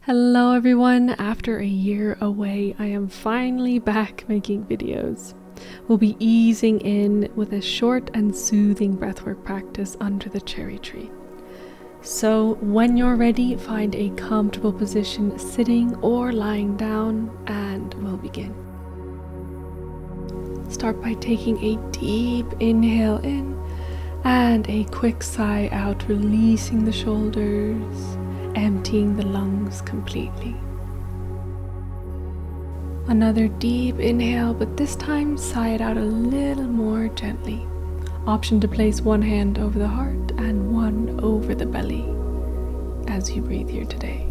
Hello everyone, after a year away, I am finally back making videos. We'll be easing in with a short and soothing breathwork practice under the cherry tree. So when you're ready, find a comfortable position sitting or lying down and we'll begin. Start by taking a deep inhale in and a quick sigh out, releasing the shoulders, emptying the lungs completely. Another deep inhale, but this time sigh it out a little more gently. Option to place one hand over the heart and one over the belly as you breathe here today.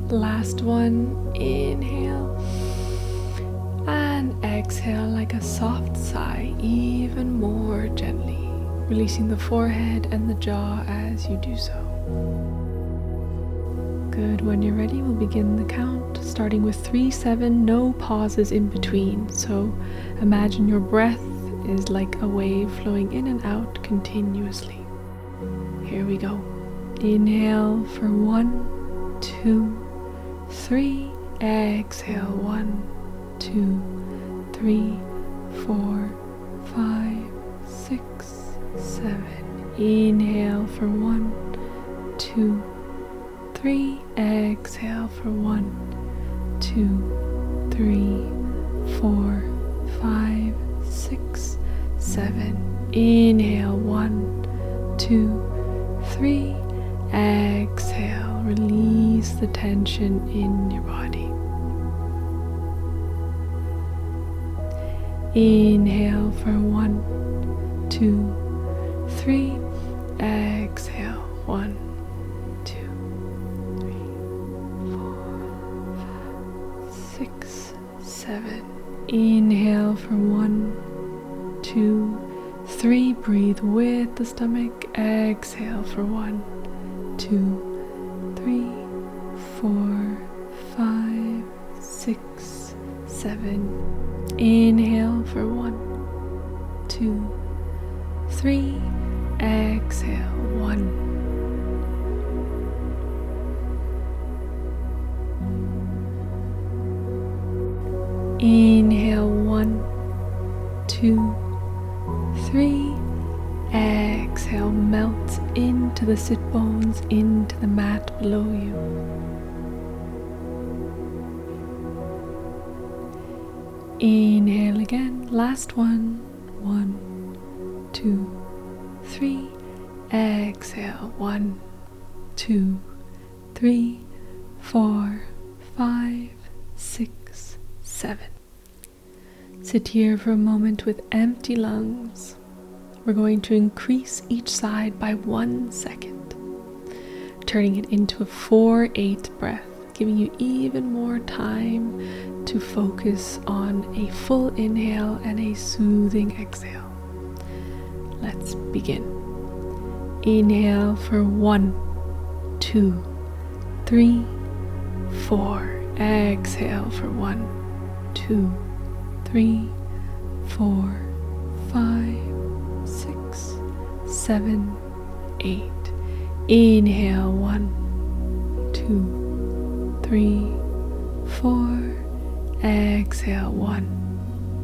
Last one, inhale and exhale like a soft sigh, even more gently, releasing the forehead and the jaw as you do so. Good. When you're ready, we'll begin the count, starting with 3-7, no pauses in between. So imagine your breath is like a wave flowing in and out continuously. Here we go. Inhale for 1, 2, 3. Exhale 1, 2, 3, 4, 5, 6, 7. Inhale for 1, 2, 3. Exhale for 1, 2, 3, 4, 5, 6, 7. Inhale 1, 2, 3. Exhale. Release the tension in your body. Inhale for 1, 2, 3. Exhale 1, 2, 3, 4, 5, 6, 7. Inhale for 1, 2, 3. Breathe with the stomach. Exhale for 1, 2, 3, 4, 5, 6, 7. Inhale for 1, 2, 3. Exhale 1. Inhale 1, 2, 3. Exhale, melt into the sit bones, into the mat below you. Inhale again, last one. 1, 2, 3. Exhale 1, 2, 3, 4, 5, 6, 7. Sit here for a moment with empty lungs. We're going to increase each side by 1 second, turning it into a 4-8 breath, giving you even more time to focus on a full inhale and a soothing exhale. Let's begin. Inhale for 1, 2, 3, 4. Exhale for 1, 2, 3, 4, 5, 6, 7, 8. Inhale 1, 2, 3, 4. Exhale 1,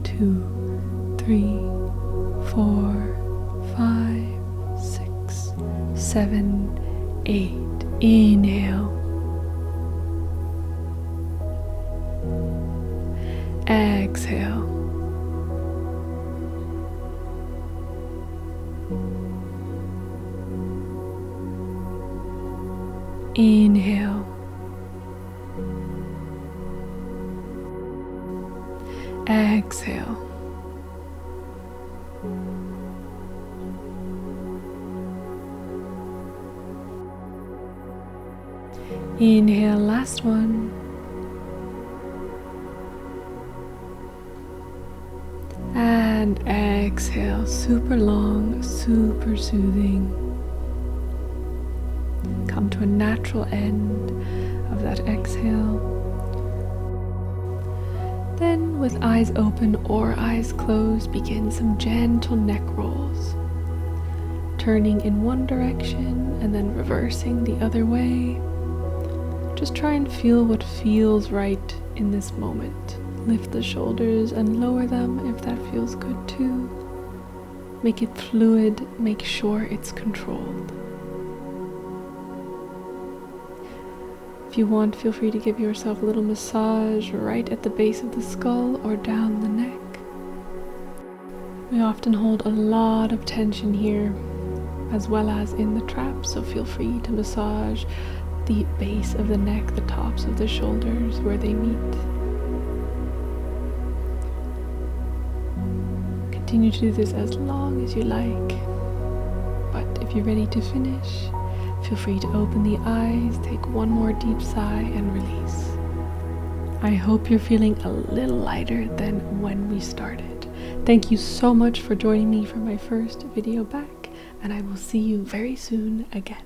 2, 3, 4, 5, 6, 7, 8. Inhale. Exhale. Inhale. Exhale. Inhale, last one. And exhale, super long, super soothing. Come to a natural end of that exhale. Then, with eyes open or eyes closed, begin some gentle neck rolls. Turning in one direction and then reversing the other way. Just try and feel what feels right in this moment. Lift the shoulders and lower them if that feels good too. Make it fluid, make sure it's controlled. If you want, feel free to give yourself a little massage right at the base of the skull or down the neck. We often hold a lot of tension here, as well as in the trap, so feel free to massage the base of the neck, the tops of the shoulders where they meet. Continue to do this as long as you like, but if you're ready to finish, feel free to open the eyes, take one more deep sigh and release. I hope you're feeling a little lighter than when we started. Thank you so much for joining me for my first video back, and I will see you very soon again.